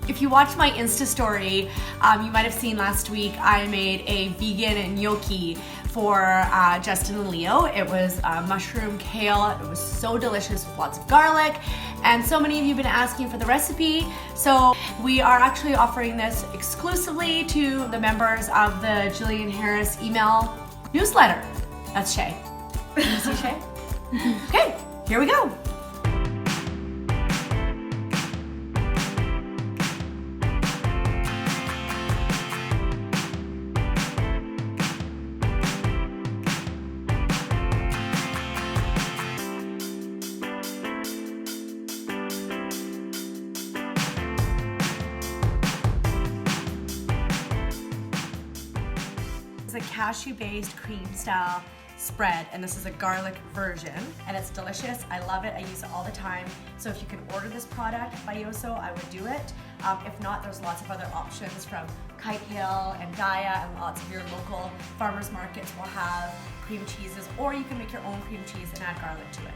If you watched my Insta story, you might have seen last week I made a vegan gnocchi for Justin and Leo. It was mushroom kale. It was so delicious with lots of garlic, and so many of you have been asking for the recipe. So we are actually offering this exclusively to the members of the Jillian Harris email newsletter. That's Shay. You see Shay? Okay, here we go. It's a cashew-based cream style spread, and this is a garlic version, and it's delicious. I love it. I use it all the time. So if you can order this product by Yoso, I would do it. If not, there's lots of other options from Kite Hill and Daya, and lots of your local farmers markets will have cream cheeses, or you can make your own cream cheese and add garlic to it.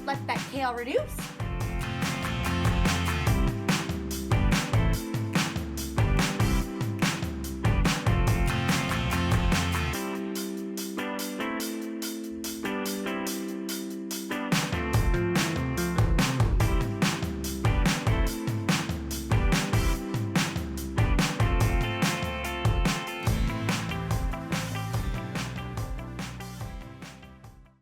Let that kale reduce.